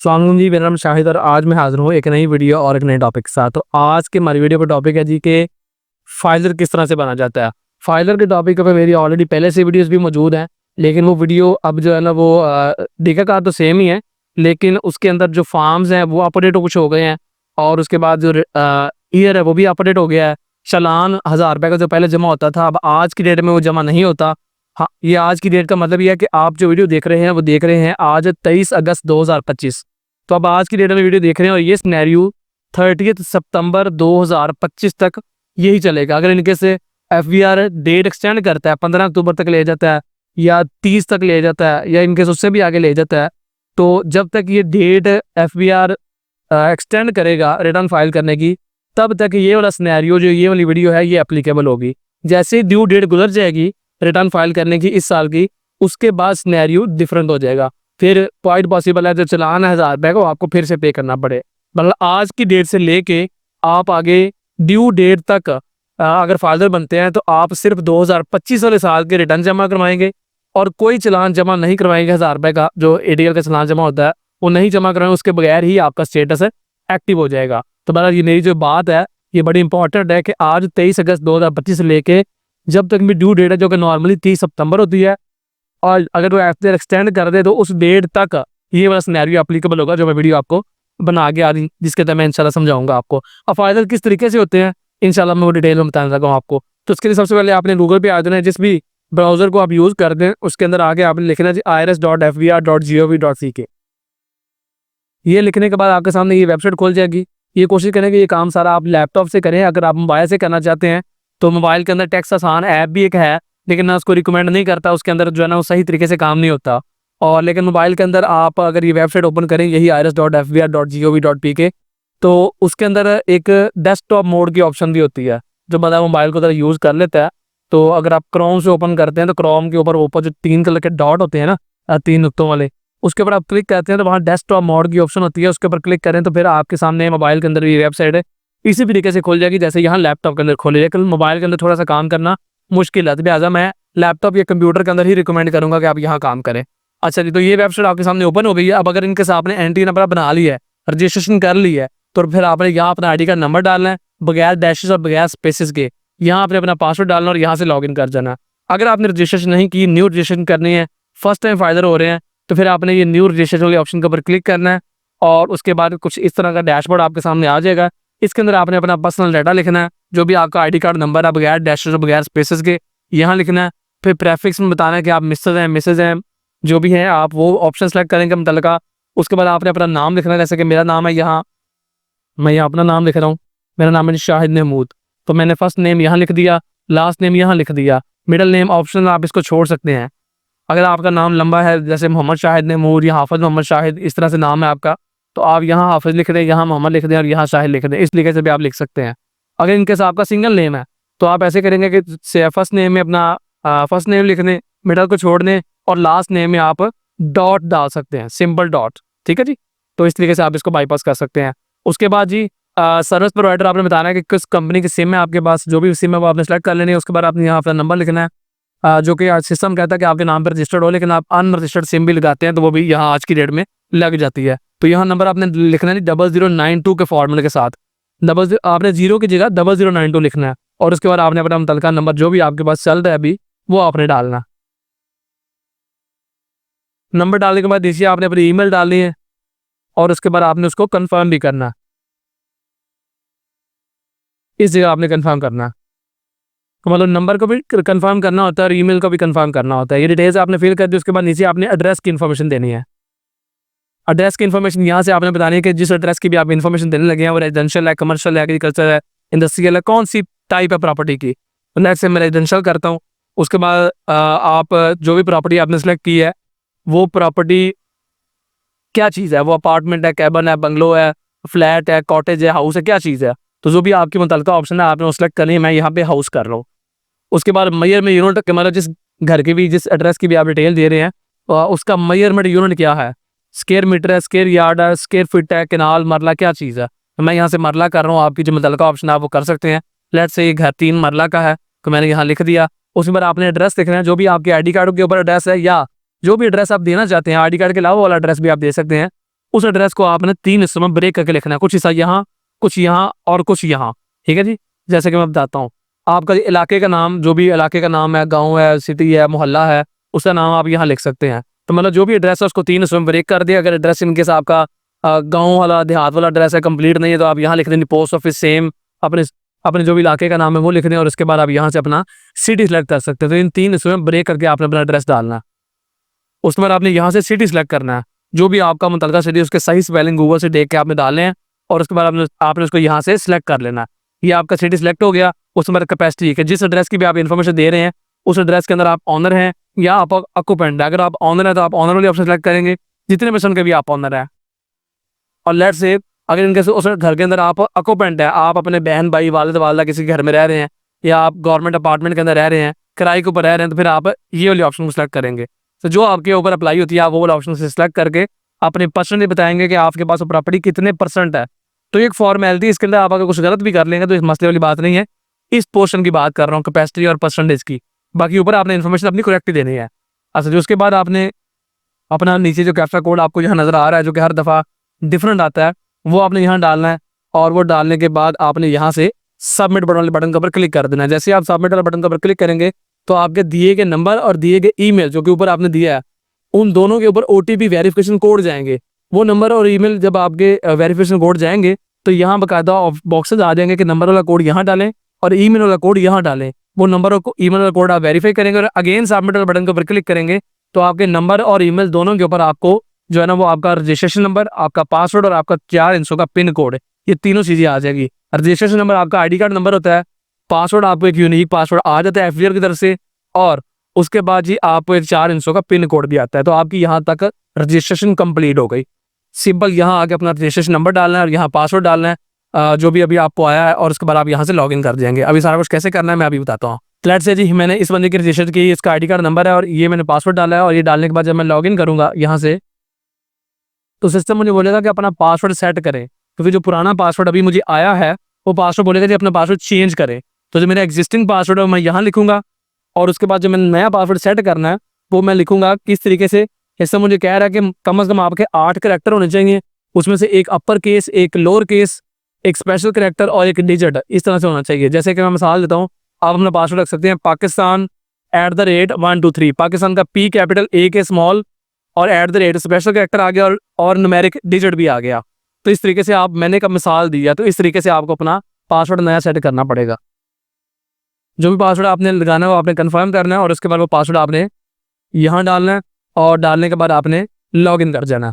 स्वागत जी, मेरा नाम शाहिद और आज मैं हाज़िर हूँ एक नई वीडियो और एक नए टॉपिक के साथ। तो आज के हमारी वीडियो का टॉपिक है जी कि फाइलर किस तरह से बना जाता है। फाइलर के टॉपिक पे मेरी ऑलरेडी पहले से वीडियोस भी मौजूद हैं, लेकिन वो वीडियो अब जो है ना वो तरीक़ाकार तो सेम ही है, लेकिन उसके अंदर जो फॉर्म्स हैं वो अपडेट कुछ हो गए हैं और उसके बाद जो ईयर है वो भी अपडेट हो गया है। चालान ₹1000 का जो पहले जमा होता था, अब आज की डेट में वो जमा नहीं होता। हाँ, ये आज की डेट का मतलब ये है कि आप जो वीडियो देख रहे हैं वो देख रहे हैं आज 23 अगस्त 2025। तो अब आज की डेट में वीडियो देख रहे हैं और ये सिनेरियो 30 सितंबर 2025 तक यही चलेगा। अगर इनके से एफबीआर डेट एक्सटेंड करता है, 15 अक्टूबर तक ले जाता है या 30 तक ले जाता है या इनके उससे भी आगे ले जाता है, तो जब तक ये डेट एफबीआर एक्सटेंड करेगा रिटर्न फाइल करने की, तब तक ये वाला सिनेरियो जो ये वाली वीडियो है ये एप्लीकेबल होगी। जैसे ही ड्यू डेट गुजर जाएगी रिटर्न फाइल करने की इस साल की, उसके बाद सिनेरियो डिफरेंट हो जाएगा। फिर पॉइंट पॉसिबल है जो चालान है ₹1000 को आपको फिर से पे करना पड़े। मतलब आज की डेट से लेके आप आगे ड्यू डेट तक अगर फाइलर बनते हैं तो आप सिर्फ 2025 वाले साल के रिटर्न जमा करवाएंगे और कोई चालान जमा नहीं करवाएंगे। ₹1000 का जो एडीएल का चालान जमा होता है वो नहीं जमा करवाएंगे, उसके बगैर ही आपका स्टेटस एक्टिव हो जाएगा। तो मतलब ये मेरी जो बात है ये बड़ी इंपॉर्टेंट है कि आज 23 अगस्त 2025 से लेके जब तक भी ड्यू डेट है जो कि नॉर्मली 30 सितंबर होती है, और अगर वो एफबीआर एक्सटेंड कर दे तो उस डेट तक ये वाला सिनेरियो एप्लीकेबल होगा जो मैं वीडियो आपको बना के आ रही जिसके तहत मैं इंशाल्लाह समझाऊंगा आपको। अब फाइलर किस तरीके से होते हैं इंशाल्लाह मैं वो डिटेल में बताने लगा हूँ आपको। तो उसके लिए सबसे पहले आपने गूगल पे आ जाना है, जिस भी ब्राउजर को आप यूज़ कर दें उसके अंदर आगे आपने लिखना है irs.fbr.gov.ck। ये लिखने के बाद आपके सामने ये वेबसाइट खोल जाएगी। ये कोशिश करें कि ये काम सारा आप लैपटॉप से करें। अगर आप मोबाइल से करना चाहते हैं तो मोबाइल के अंदर टेक्स्ट आसान ऐप भी एक है, लेकिन मैं उसको रिकमेंड नहीं करता, उसके अंदर जो है ना वो सही तरीके से काम नहीं होता। और लेकिन मोबाइल के अंदर आप अगर ये वेबसाइट ओपन करें यही irs.fbr.gov.pk, तो उसके अंदर एक डेस्कटॉप मोड की ऑप्शन भी होती है जो बंदा मोबाइल को यूज़ कर लेता है। तो अगर आप क्रोम से ओपन करते हैं तो क्रोम के ऊपर जो 3 कलर के डॉट होते हैं ना, 3 नुक्तों वाले, उसके ऊपर आप क्लिक करते हैं तो वहाँ डेस्कटॉप मोड की ऑप्शन होती है, उसके ऊपर क्लिक करें तो फिर आपके सामने मोबाइल के अंदर ये वेबसाइट है इसी तरीके से खोल जाएगी जैसे यहाँ लैपटॉप के अंदर खोली। लेकिन मोबाइल के अंदर थोड़ा सा काम करना मुश्किल है, तो लिहाजा मैं लैपटॉप या कंप्यूटर के अंदर ही रिकमेंड करूंगा कि आप यहाँ काम करें। अच्छा जी, तो ये वेबसाइट आपके सामने ओपन हो गई है। अब अगर इनके साथ आपने एंट्री नंबर बना लिया है, रजिस्ट्रेशन कर ली है, तो फिर आपने यहाँ अपना आईडी कार्ड नंबर डालना है बगैर डैशेस और बगैर स्पेसेस के। यहाँ आपने अपना पासवर्ड डालना और यहाँ से लॉगिन कर जाना है। अगर आपने रजिस्ट्रेशन नहीं की, न्यू रजिस्ट्रेशन करनी है, फर्स्ट टाइम फाइलर हो रहे हैं, तो फिर आपने ये न्यू रजिस्ट्रेशन वाले ऑप्शन के ऊपर क्लिक करना है और उसके बाद कुछ इस तरह का डैशबोर्ड आपके सामने आ जाएगा। इसके अंदर आपने अपना पर्सनल डाटा लिखना है, जो भी आपका आईडी कार्ड नंबर है बगैर डैशेस और बगैर स्पेसेस के यहाँ लिखना है। फिर प्रेफिक्स में बताना है कि आप मिसेज हैं, मिसेज हैं, जो भी हैं आप वो ऑप्शन सेलेक्ट करेंगे मुतल्लिका। उसके बाद आपने अपना नाम लिखना है, जैसे कि मेरा नाम है, यहाँ मैं यहाँ अपना नाम लिख रहा हूँ, मेरा नाम है शाहिद महमूद, तो मैंने फर्स्ट नेम यहाँ लिख दिया, लास्ट नेम यहाँ लिख दिया। मिडल नेम ऑप्शनल आप इसको छोड़ सकते हैं। अगर आपका नाम लंबा है जैसे मोहम्मद शाहिद महमूद या हाफिज मोहम्मद शाहिद, इस तरह से नाम है आपका, तो आप यहाँ हाफिज लिख दें, यहाँ मोहम्मद लिख दें और यहाँ शाहिद लिख दें। इस तरीके से भी आप लिख सकते हैं। अगर इनके साथ आपका सिंगल नेम है तो आप ऐसे करेंगे कि फर्स्ट नेम में अपना फर्स्ट नेम लिख दें, मिडल को छोड़ दें और लास्ट नेम में आप डॉट डाल सकते हैं, सिंपल डॉट। ठीक है जी, तो इस तरीके से आप इसको बाईपास कर सकते हैं। उसके बाद जी सर्विस प्रोवाइडर आपने बताना है कि किस कंपनी की सिम है आपके पास, जो भी सिम है वो आपने सेलेक्ट कर लेनी है। उसके बाद आपने यहाँ अपना नंबर लिखना है, जो कि सिस्टम कहता है कि आपके नाम पर रजिस्टर्ड हो, लेकिन आप अनरजिस्टर्ड सिम भी लगाते हैं तो वो भी यहाँ आज की डेट में लग जाती है। तो यहाँ नंबर आपने लिखना है 0092 के फॉर्मूले के साथ, आपने 0 की जगह 0092 लिखना है और उसके बाद आपने अपना मुतल्लिका नंबर जो भी आपके पास चल रहा है अभी वो आपने डालना। नंबर डालने के बाद देखिए आपने अपनी ईमेल डालनी है और उसके बाद आपने उसको कंफर्म भी करना, इस जगह आपने कंफर्म करना। तो मतलब नंबर को भी कंफर्म करना होता है और ईमेल को भी कंफर्म करना होता है। ये डिटेल्स आपने फिल कर दी। उसके बाद नीचे आपने एड्रेस की इन्फॉर्मेशन देनी है। एड्रेस की इन्फॉर्मेशन यहाँ से आपने बतानी है कि जिस एड्रेस की भी आप इन्फॉर्मेशन देने लगे हैं वो रेजिडेंशियल है, कमर्शियल है, एग्रीकल्चर है, इंडस्ट्रियल है, कौन सी टाइप है प्रॉपर्टी की। तो नेक्स्ट से मैं रेजिडेंशियल करता हूँ। उसके बाद आप जो भी प्रॉपर्टी आपने सेलेक्ट की है वो प्रॉपर्टी क्या चीज़ है, वो अपार्टमेंट है, कैबन है, बंगलो है, फ्लैट है, कॉटेज है, हाउस है, क्या चीज़ है। तो जो भी आपकी मुतल्लिका ऑप्शन है आपने वो सेलेक्ट करनी है। मैं यहाँ पे हाउस कर रहा हूँ। उसके बाद मेजरमेंट यूनिट के मतलब जिस घर की भी जिस एड्रेस की भी आप डिटेल दे रहे हैं उसका मेजरमेंट यूनिट क्या है, स्क्वायर मीटर है, स्क्वायर यार्ड है, स्क्वायर फीट है, केनाल, मरला, क्या चीज़ है। तो मैं यहाँ से मरला कर रहा हूँ। आपकी जो मुतल्लिका ऑप्शन है आप वो कर सकते हैं। लेट्स से ये घर 3 मरला का है तो मैंने यहाँ लिख दिया। उसके बाद आपने एड्रेस लिखना है, जो भी आपके आईडी कार्ड के ऊपर एड्रेस है या जो भी एड्रेस आप देना चाहते हैं, आईडी कार्ड के अलावा वाला एड्रेस भी आप दे सकते हैं, उस एड्रेस को आपने 3 हिस्सों में ब्रेक करके लिखना है, कुछ हिस्सा यहाँ, कुछ यहाँ और कुछ यहाँ, ठीक है जी। जैसे कि मैं बताता हूँ, आपका इलाके का नाम, जो भी इलाके का नाम है, गाँव है, सिटी है, मोहल्ला है, उसका नाम आप यहाँ लिख सकते हैं। तो मतलब जो भी एड्रेस है उसको 3 हिस्सों में ब्रेक कर दिया। अगर एड्रेस इनकेस आपका गाँव वाला, देहात वाला एड्रेस है, कंप्लीट नहीं है, तो आप यहाँ लिख देंगे पोस्ट ऑफिस सेम, अपने अपने जो भी इलाके का नाम है वो लिख दें, और उसके बाद आप यहाँ से अपना सिटी सेलेक्ट कर सकते हैं। तो इन 3 हिस्सों में ब्रेक करके आपने अपना एड्रेस डालना है। उसके बाद आपने यहाँ से सिटी सेलेक्ट करना है, जो भी आपका मुतल्लिका सिटी, उसके सही स्पेलिंग गूगल से देख के आपने डालने हैं, और उसके बाद आपने उसको यहाँ से सिलेक्ट कर लेना है। ये आपका सिटी सेलेक्ट हो गया। उसके बाद कैपेसिटी है, जिस एड्रेस की भी आप इन्फॉर्मेशन दे रहे हैं उस एड्रेस के अंदर आप ऑनर हैं या आप ऑक्यूपेंट है। अगर आप ऑनर है तो आप ऑनर वाली ऑप्शन सेलेक्ट करेंगे, जितने परसेंट के भी आप ऑनर है। और लेट्स से अगर इनके उस घर के अंदर आप ऑक्यूपेंट है, आप अपने बहन भाई वालिद वालदा किसी के घर में रह रहे हैं, या आप गवर्नमेंट अपार्टमेंट के अंदर रह रहे हैं, किराए के ऊपर रह रहे हैं, तो फिर आप ये वाली ऑप्शन को सिलेक्ट करेंगे। तो जो आपके ऊपर अप्लाई होती है आप वो वाला ऑप्शन से सिलेक्ट करके अपने परसेंटेज बताएंगे कि आपके पास प्रॉपर्टी कितने परसेंट है। तो एक फॉर्मेलिटी, इसके अंदर आप अगर कुछ गलत भी कर लेंगे तो इस मसले वाली बात नहीं है। इस पोर्शन की बात कर रहा हूँ, कैपेसिटी और परसेंटेज की। बाकी ऊपर आपने इन्फॉर्मेशन अपनी करेक्ट ही देनी है। अच्छा, जो उसके बाद आपने अपना नीचे जो कैप्चा कोड आपको यहाँ नजर आ रहा है, जो कि हर दफ़ा डिफरेंट आता है, वो आपने यहाँ डालना है। और वो डालने के बाद आपने यहाँ से सबमिट बटन वाले बटन के ऊपर क्लिक कर देना है। जैसे आप सबमिट वाले बटन के ऊपर क्लिक करेंगे तो आपके दिए गए नंबर और दिए गए ईमेल जो कि ऊपर आपने दिया है, उन दोनों के ऊपर OTP वेरिफिकेशन कोड जाएंगे। वो नंबर और ईमेल जब आपके वेरिफिकेशन कोड जाएंगे तो यहाँ बाकायदा बॉक्सेज आ जाएंगे कि नंबर वाला कोड यहाँ डालें और ईमेल वाला कोड यहाँ डालें। वो नंबर और ईमेल वाला कोड आप वेरीफाई करेंगे और अगेन सबमिट वाले बटन के ऊपर क्लिक करेंगे तो आपके नंबर और ईमेल दोनों के ऊपर आपको जो है ना वो आपका रजिस्ट्रेशन नंबर, आपका पासवर्ड और आपका 4 अंकों का पिन कोड, ये तीनों चीज़ें आ जाएगी। रजिस्ट्रेशन नंबर आपका ID कार्ड नंबर होता है, पासवर्ड आपको एक यूनिक पासवर्ड आ जाता है FDR की तरफ से, और उसके बाद जी आपको एक 4 अंकों का पिन कोड भी आता है। तो आपकी यहाँ तक रजिस्ट्रेशन कंप्लीट हो गई। सिंपल यहाँ आके अपना रजिस्ट्रेशन नंबर डालना है और यहाँ पासवर्ड डालना है जो भी अभी आपको आया है, और उसके बाद आप यहाँ से लॉगिन कर जाएंगे। अभी सारा कुछ कैसे करना है मैं अभी बताता हूँ। लेट्स से जी मैंने इस बंदे की रजिस्टर की, इसका ID कार्ड नंबर है और ये मैंने पासवर्ड डाला है, और ये डालने के बाद जब मैं लॉगिन करूँगा यहाँ से तो सिस्टम मुझे बोलेगा कि अपना पासवर्ड सेट करें, क्योंकि जो पुराना पासवर्ड अभी मुझे आया है वो पासवर्ड बोलेगा कि अपना पासवर्ड चेंज करें। तो जो मेरा एग्जिस्टिंग पासवर्ड है मैं यहाँ लिखूंगा, और उसके बाद जो मैंने नया पासवर्ड सेट करना है वो मैं लिखूंगा किस तरीके से। इससे मुझे कह रहा है कि कम से कम आपके 8 करैक्टर होने चाहिए, उसमें से एक अपर केस, एक लोअर केस, एक स्पेशल करैक्टर और एक डिजिट, इस तरह से होना चाहिए। जैसे कि मैं मिसाल देता हूँ, आप अपना पासवर्ड रख सकते हैं पाकिस्तान @123, पाकिस्तान का P कैपिटल, A के स्मॉल और @ स्पेशल करैक्टर आ गया और न्यूमेरिक डिजिट भी आ गया। तो इस तरीके से आप, मैंने का मिसाल दिया, तो इस तरीके से आपको अपना पासवर्ड नया सेट करना पड़ेगा। जो भी पासवर्ड आपने लगाना है वो आपने कंफर्म करना है, और उसके बाद वो पासवर्ड आपने यहाँ डालना है, और डालने के बाद आपने लॉगिन कर जाना।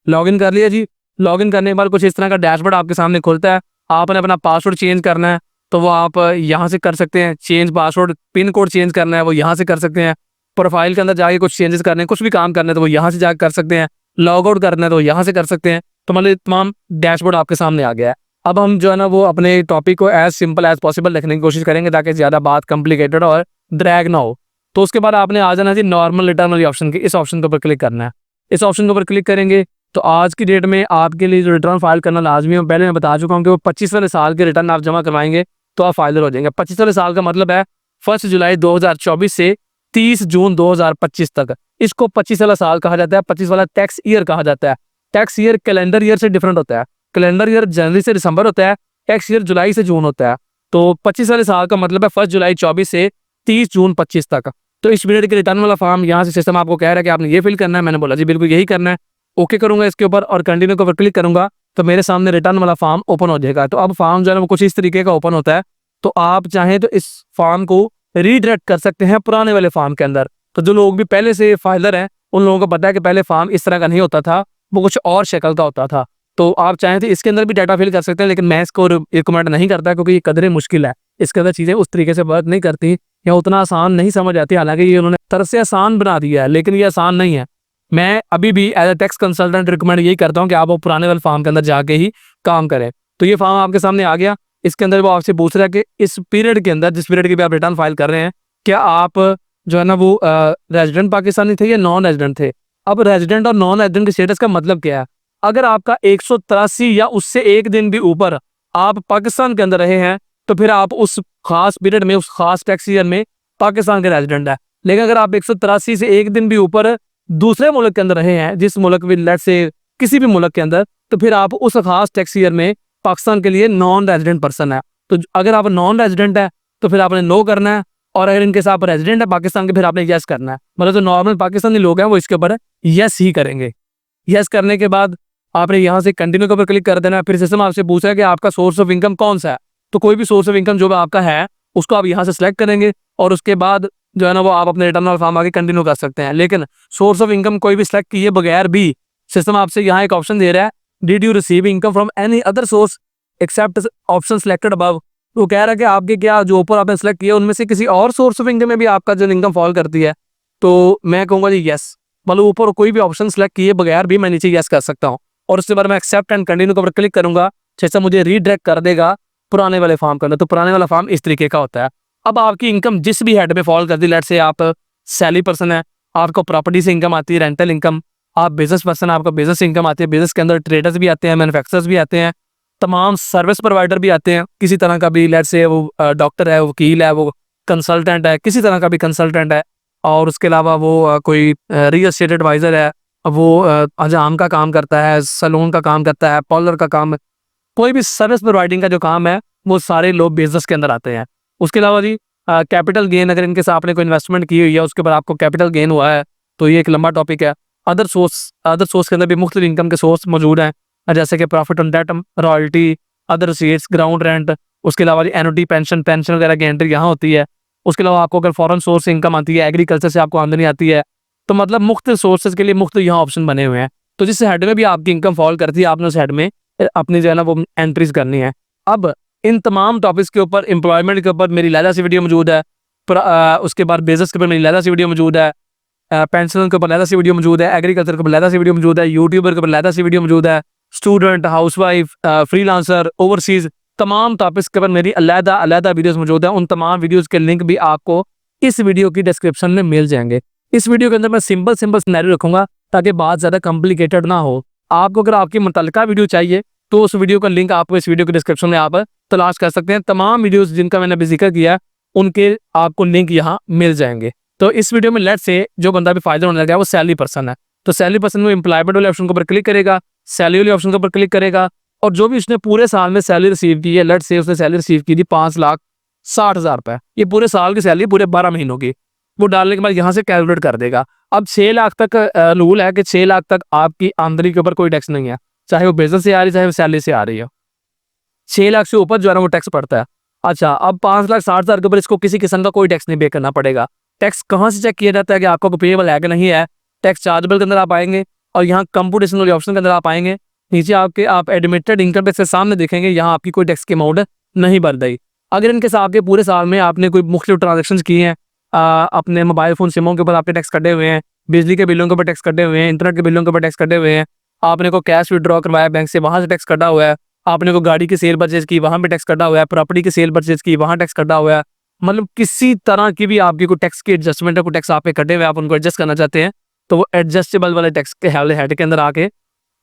लॉगिन कर लिया जी। लॉगिन करने के बाद कुछ इस तरह का डैशबोर्ड आपके सामने खुलता है। आपने अपना पासवर्ड चेंज करना है तो वो आप यहाँ से कर सकते हैं। Change password, pin code change करना है वो यहाँ से कर सकते हैं। प्रोफाइल के अंदर जाके कुछ चेंजेस करने हैं, कुछ भी काम करना है तो वो यहाँ से जाकर कर सकते हैं। लॉग आउट करना है तो यहाँ से कर सकते हैं। तो मतलब तमाम डैशबोर्ड आपके सामने आ गया है। अब हम जो है ना वो अपने टॉपिक को एज सिंपल एज पॉसिबल लिखने की कोशिश करेंगे ताकि ज़्यादा बात कॉम्प्लिकेटेड और ड्रैग ना हो। तो उसके बाद आपने आ जाना जी नॉर्मल रिटर्न वाली ऑप्शन की, इस ऑप्शन के ऊपर क्लिक करना है। इस ऑप्शन के ऊपर क्लिक करेंगे तो आज की डेट में आपके लिए जो रिटर्न फाइल करना लाजमी है, पहले मैं बता चुका हूँ कि वो 25 वाले साल के रिटर्न आप जमा करवाएंगे तो आप फाइलर हो जाएंगे। 25 वाले साल का मतलब है 1 जुलाई 2024 से 30 जून 2025 तक। इसको 25 वाला साल कहा जाता है, 25 वाला टैक्स ईयर कहा जाता है। टैक्स ईयर कैलेंडर ईयर से डिफरेंट होता है। कैलेंडर ईयर जनवरी से दिसंबर होता है, टैक्स ईयर जुलाई से जून होता है। तो 25 वाले साल का मतलब है 1 जुलाई 24 से 30 जून 25 तक। तो इस पीरियड के रिटर्न वाला फॉर्म यहाँ से सिस्टम आपको कह रहा है कि आपने ये फिल करना है। मैंने बोला जी बिल्कुल यही करना है। ओके करूंगा इसके ऊपर और कंटिन्यू के ऊपर क्लिक करूंगा तो मेरे सामने रिटर्न वाला फॉर्म ओपन हो जाएगा। तो अब फॉर्म जो है वो कुछ इस तरीके का ओपन होता है। तो आप चाहें तो इस फॉर्म को रीडायरेक्ट कर सकते हैं पुराने वाले फॉर्म के अंदर। तो जो लोग भी पहले से फाइलर हैं उन लोगों को पता है कि पहले फॉर्म इस तरह का नहीं होता था, वो कुछ और शक्ल का होता था। तो आप चाहें तो इसके अंदर भी डाटा फिल कर सकते हैं, लेकिन मैं इसको रिकमेंड नहीं करता क्योंकि ये कदरे मुश्किल है। इसके अंदर चीज़ें उस तरीके से वर्क नहीं करती या उतना आसान नहीं समझ आती। हालांकि ये उन्होंने तरह से आसान बना दिया है, लेकिन ये आसान नहीं है। मैं अभी भी as a tax consultant recommend यही करता हूँ कि आप वो पुराने वाले फॉर्म के अंदर जाके ही काम करें। तो ये फॉर्म आपके सामने आ गया। इसके अंदर वो आपसे पूछ रहा है कि इस पीरियड के अंदर, जिस पीरियड की भी आप रिटर्न फाइल कर रहे हैं, क्या आप जो है ना वो रेजिडेंट पाकिस्तानी थे या नॉन रेजिडेंट थे। अब रेजिडेंट और नॉन रेजिडेंट के स्टेटस का मतलब क्या है। अगर आपका 183 या उससे एक दिन भी ऊपर आप पाकिस्तान के अंदर रहे हैं तो फिर आप उस खास पीरियड में, उस खास टैक्स ईयर में पाकिस्तान के रेजिडेंट है। लेकिन अगर आप 183 से एक दिन भी ऊपर दूसरे मुल्क के अंदर रहे हैं, जिस मुल्क में लेट्स से किसी भी मुल्क के अंदर, तो फिर आप उस खास टैक्स ईयर में पाकिस्तान के लिए नॉन रेजिडेंट पर्सन है। तो अगर आप नॉन रेजिडेंट है तो फिर आपने नो करना है, और अगर इनके साथ रेजिडेंट है पाकिस्तान के, फिर आपने यस करना है। मतलब जो नॉर्मल पाकिस्तानी लोग हैं वो इसके ऊपर यस ही करेंगे। यस करने के बाद आपने यहाँ से कंटिन्यू के ऊपर क्लिक कर देना है। फिर सिस्टम आपसे पूछा है कि आपका सोर्स ऑफ इनकम कौन सा है, तो कोई भी सोर्स ऑफ इनकम जो आपका है उसको आप यहाँ से सिलेक्ट करेंगे, और उसके बाद जो है ना वो आप अपने रिटर्न वाला फॉर्म आगे कंटिन्यू कर सकते हैं। लेकिन सोर्स ऑफ इनकम कोई भी सिलेक्ट किए बगैर भी सिस्टम आपसे यहाँ एक ऑप्शन दे रहा है, did you receive income from any other source except option selected above. तो कह रहा है कि आपके क्या जो ऊपर आपने सेलेक्ट किया उनमें से किसी और सोर्स ऑफ इनकम में भी आपका जो इनकम फॉल करती है। तो मैं कहूँगा जी यस, मतलब ऊपर कोई भी ऑप्शन सेलेक्ट किए बगैर भी मैं नीचे यस कर सकता हूँ, और उसके बाद मैं एक्सेप्ट एंड कंटिन्यू के ऊपर क्लिक करूंगा, जैसा मुझे रीडायरेक्ट कर देगा पुराने वाले फॉर्म करना। तो पुराने वाला फॉर्म इस तरीके का होता है। अब आपकी इनकम जिस भी हेड में फॉल करती है, लेट से आप सैलरी पर्सन है, आपको प्रॉपर्टी से इनकम आती है, रेंटल इनकम, आप बिजनेस पर्सन, आपको बिजनेस इनकम आती है, बिजनेस के अंदर ट्रेडर्स भी आते हैं, मैन्युफैक्चरर्स भी आते हैं, तमाम सर्विस प्रोवाइडर भी आते हैं, किसी तरह का भी, लेट से वो डॉक्टर है, वकील है, वो कंसल्टेंट है, किसी तरह का भी कंसल्टेंट है, और उसके अलावा वो कोई रियल एस्टेट एडवाइजर है, वो हजाम का काम करता है, सैलून का काम करता है, पार्लर का काम, कोई भी सर्विस प्रोवाइडिंग का जो काम है वो सारे लोग बिजनेस के अंदर आते हैं। उसके अलावा जी कैपिटल गेन, अगर इनके साथ आपने कोई इन्वेस्टमेंट की हुई है उसके बाद आपको कैपिटल गेन हुआ है, तो ये एक लंबा टॉपिक है। अदर सोर्स के अंदर भी मुख्तलिफ इनकम के सोर्स मौजूद हैं, जैसे कि profit on debt, royalty, other receipts, ground rent, उसके अलावा जी एनुटी, पेंशन वगैरह की एंट्री यहाँ होती है। उसके अलावा आपको अगर फॉरेन सोर्स से इनकम आती है, एग्रीकल्चर से आपको आमदनी आती है, तो मतलब मुख्तलिफ सोर्सेज के लिए मुख्तलिफ यहाँ ऑप्शन बने हुए हैं। तो जिस हेड में भी आपकी इनकम फॉल करती है आपने उस हेड में अपनी जो है ना वो एंट्रीज करनी है। अब इन तमाम टॉपिक्स के ऊपर, एम्प्लॉयमेंट के ऊपर मेरी लहदा सी वीडियो मौजूद है, उसके बाद बिजनेस के ऊपर मेरी लहदा सी वीडियो मौजूद है, पेंशन के ऊपर लहदा सी वीडियो मौजूद है, एग्रीकल्चर के ऊपर लहदा सी वीडियो मौजूद है, यूट्यूबर के ऊपर लहदा सी वीडियो मौजूद है, स्टूडेंट, हाउसवाइफ, फ्रीलांसर, ओवरसीज, तमाम टॉपिक्स के ऊपर मेरी अलहदा वीडियोस मौजूद है। उन तमाम वीडियोस के लिंक भी आपको इस वीडियो की डिस्क्रिप्शन में मिल जाएंगे। इस वीडियो के अंदर मैं सिंपल सिनेरियो रखूंगा ताकि बात ज़्यादा कॉम्प्लिकेटेड ना हो। आपको अगर आपकी मुतल्लिका वीडियो चाहिए तो उस वीडियो का लिंक आपको इस वीडियो के डिस्क्रिप्शन में आप तलाश कर सकते हैं। तमाम वीडियोस जिनका मैंने अभी जिक्र किया उनके आपको लिंक यहाँ मिल जाएंगे। तो इस वीडियो में लेट से जो बंदा भी फायदा होने लगा है वो सैलरी पर्सन है, तो सैलरी पर्सन में एम्प्लॉयमेंट वाले ऑप्शन के ऊपर क्लिक करेगा, सैलरी वाले ऑप्शन के ऊपर क्लिक करेगा, और जो भी उसने पूरे साल में सैलरी रिसीव की है, लेट से उसने सैलरी रिसीव की थी 5,60,000 रुपए, ये पूरे साल की सैलरी पूरे 12 महीनों की, वो डालने के बाद यहाँ से कैलकुलेट कर देगा। अब 6 लाख तक रूल है कि 6 लाख तक आपकी आमदनी के ऊपर कोई टैक्स नहीं है, चाहे वो बिजनेस से आ रही है चाहे वो सैलरी से आ रही है। 6 लाख से ऊपर जो है ना वो टैक्स पड़ता है। अच्छा, अब 5,60,000 के ऊपर इसको किसी किस्म का कोई टैक्स नहीं पे करना पड़ेगा। टैक्स कहाँ से चेक किया जाता है कि आपको पेएबल है कि नहीं है? टैक्स चार्जेबल के अंदर आप आएंगे और यहाँ कंप्यूटेशन वाले ऑप्शन के अंदर आप आएंगे, नीचे आपके आप एडमिटेड इनकम टैक्स के सामने देखेंगे यहाँ आपकी कोई टैक्स की अमाउंट नहीं बढ़ रही। अगर इनके साथ आपके पूरे साल में आपने कोई मुख्तलिफ ट्रांजेक्शन किए हैं, अपने मोबाइल फ़ोन सिमों के ऊपर आपने टैक्स कटे हुए हैं, बिजली के बिलों के ऊपर टैक्स कटे हुए हैं, इंटरनेट के बिलों के ऊपर टैक्स कटे हुए हैं, आपने को कैश विड्रॉ करवाया बैंक से वहाँ से टैक्स कटा हुआ है, आपने को गाड़ी की सेल परचेज की वहाँ पे टैक्स कटा हुआ है, प्रॉपर्टी की सेल परचेज की वहाँ टैक्स कटा हुआ है, मतलब किसी तरह की भी आपकी कोई टैक्स की एडजस्टमेंट है, कोई टैक्स आप पे कटे हुए आप उनको एडजस्ट करना चाहते हैं, तो वो एडजस्टेबल वाले टैक्स के हेड के अंदर आके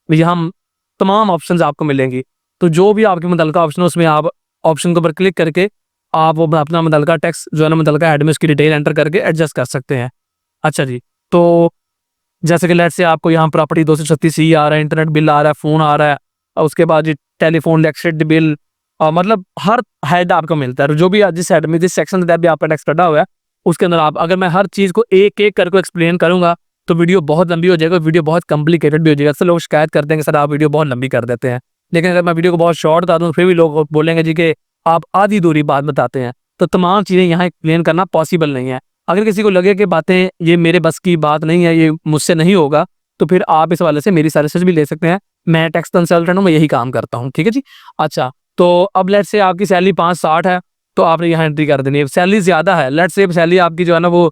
यहाँ तमाम ऑप्शंस आपको मिलेंगी। तो जो भी आपके मुतल्लिका ऑप्शन है उसमें आप ऑप्शन के ऊपर क्लिक करके आप वो अपना मुतल्लिका टैक्स जो है ना मुतल्लिका हेड में उसकी डिटेल एंटर करके एडजस्ट कर सकते हैं। अच्छा जी, तो जैसे कि लेट से आपको यहाँ प्रॉपर्टी 236 आ रहा है, इंटरनेट बिल आ रहा है, फ़ोन आ रहा है, और उसके बाद जी टेलीफोन इलेक्ट्रिसिटी बिल, मतलब हर हेड आपको मिलता है। जो भी जिस हेड में जिस सेक्शन में भी आपका टैक्स कटा हुआ है उसके अंदर आप, अगर मैं हर चीज़ को एक एक करके एक्सप्लेन करूँगा तो वीडियो बहुत लंबी हो जाएगा, वीडियो बहुत कॉम्प्लिकेटेड भी हो जाएगा। अक्सर लोग शिकायत करते हैं कि सर आप वीडियो बहुत लंबी कर देते हैं, लेकिन अगर मैं वीडियो को बहुत शॉर्ट बता दूँ फिर भी लोग बोलेंगे जी कि आप आधी दूरी बात बताते हैं। तो तमाम चीज़ें यहाँ एक्सप्लेन करना पॉसिबल नहीं है। अगर किसी को लगे कि बातें ये मेरे बस की बात नहीं है, ये मुझसे नहीं होगा, तो फिर आप इस वाले से मेरी सर्विसेज भी ले सकते हैं। मैं टैक्स कंसल्टेंट हूँ, मैं यही काम करता हूँ, ठीक है जी। अच्छा, तो अब लेट से आपकी सैलरी 5,60 है तो आपने यहाँ एंट्री कर देनी है। सैलरी ज़्यादा है, लेट से सैलरी आपकी जो है ना वो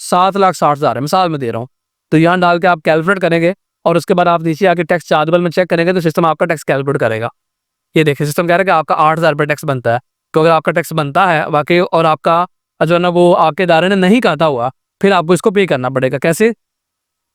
7,60,000 है, मिसाल में दे रहा हूँ, तो यहाँ डाल के आप कैलकुलेट करेंगे और उसके बाद आप नीचे आके टैक्स चार्जेबल में चेक करेंगे तो सिस्टम आपका टैक्स कैलकुलेट करेगा। ये देखिए सिस्टम कह रहा है कि आपका 8,000 रुपये टैक्स बनता है। तो अगर आपका टैक्स बनता है वाकई और आपका जो है ना वो आपके इदारे ने नहीं काटा हुआ, फिर आपको इसको पे करना पड़ेगा। कैसे?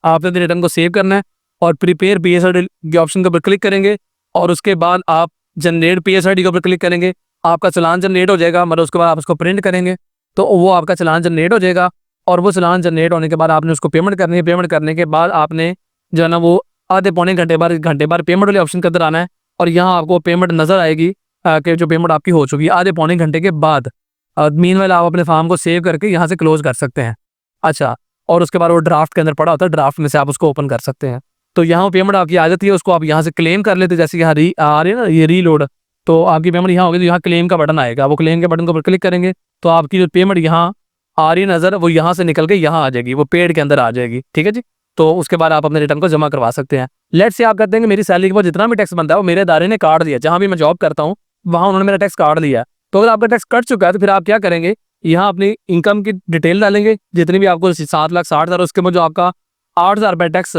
आपने रिटर्न को सेव करना है और प्रिपेयर PSRD के ऑप्शन के ऊपर क्लिक करेंगे और उसके बाद आप जनरेट PSRD के ऊपर क्लिक करेंगे, आपका चलान जनरेट हो जाएगा। मतलब उसके बाद आप उसको प्रिंट करेंगे तो वो आपका चलान जनरेट हो जाएगा, और वो चलान जनरेट होने के बाद आपने उसको पेमेंट करनी है। पेमेंट करने के बाद आपने जो है ना वो आधे पौने घंटे बाद पेमेंट वाले ऑप्शन के अंदर आना है और यहाँ आपको पेमेंट नज़र आएगी कि जो पेमेंट आपकी हो चुकी है आधे पौने घंटे के बाद। मीनवाइल आप अपने फार्म को सेव करके यहाँ से क्लोज कर सकते हैं। अच्छा, और उसके बाद वो ड्राफ्ट के अंदर पड़ा होता है, ड्राफ्ट में से आप उसको ओपन कर सकते हैं। तो यहाँ पेमेंट आपकी आ जाती है, उसको आप यहाँ से क्लेम कर लेते हैं। जैसे यहाँ आ रही है ना ये रीलोड, तो आपकी पेमेंट यहाँ होगी, तो यहाँ क्लेम का बटन आएगा, वो क्लेम के बटन को क्लिक करेंगे तो आपकी जो पेमेंट यहाँ आ रही है नज़र, वो यहाँ से निकल के यहाँ आ जाएगी, वो पेड के अंदर आ जाएगी। ठीक है जी, तो उसके बाद आप अपने रिटर्न को जमा करवा सकते हैं। लेट्स से आप कहते हैं कि मेरी सैलरी के बाद जितना भी टैक्स बनता है वो मेरे इदारे ने काट दिया, जहाँ भी मैं जॉब करता हूँ वहाँ उन्होंने मेरा टैक्स काट दिया। तो अगर आपका टैक्स कट चुका है तो फिर आप क्या करेंगे, यहाँ अपनी इनकम की डिटेल डालेंगे, जितनी भी आपको 7,60,000, उसके बाद जो आपका 8,000 रुपये टैक्स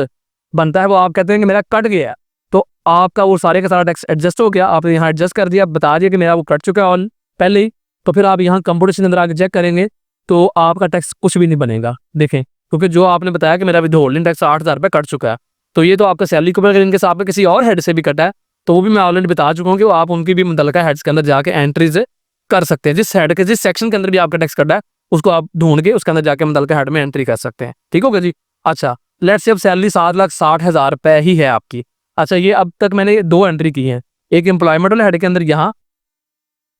बनता है वो आप कहते हैं कि मेरा कट गया है। तो आपका वो सारे का सारा टैक्स एडजस्ट हो गया, आपने यहाँ एडजस्ट कर दिया, बता दिया कि मेरा वो कट चुका है ऑल पहले ही। तो फिर आप यहाँ कंप्यूटेशन अंदर आके चेक करेंगे तो आपका टैक्स कुछ भी नहीं बनेगा। देखें, क्योंकि जो आपने बताया कि मेरा विदहोल्डिंग टैक्स 8,000 रुपये कट चुका है, तो ये तो आपका सैलरी को अगर इनके साथ में किसी और हेड से भी कटा है तो वो भी मैं ऑलरेडी बता चुका हूँ कि वो आप उनकी भी मुतल्लिका हेड्स के अंदर जाके एंट्रीज कर सकते हैं। जिस हेड के जिस सेक्शन के अंदर भी आपका टैक्स कटा है उसको आप ढूंढ के उसके अंदर जाके मुतल्लिका हेड में एंट्री कर सकते हैं। ठीक होगा जी। अच्छा, लेट्स से अब सैलरी 7,60,000 रुपये ही है आपकी। अच्छा, ये अब तक मैंने 2 एंट्री की हैं, एक एम्प्लॉयमेंट वाले हेड के अंदर यहाँ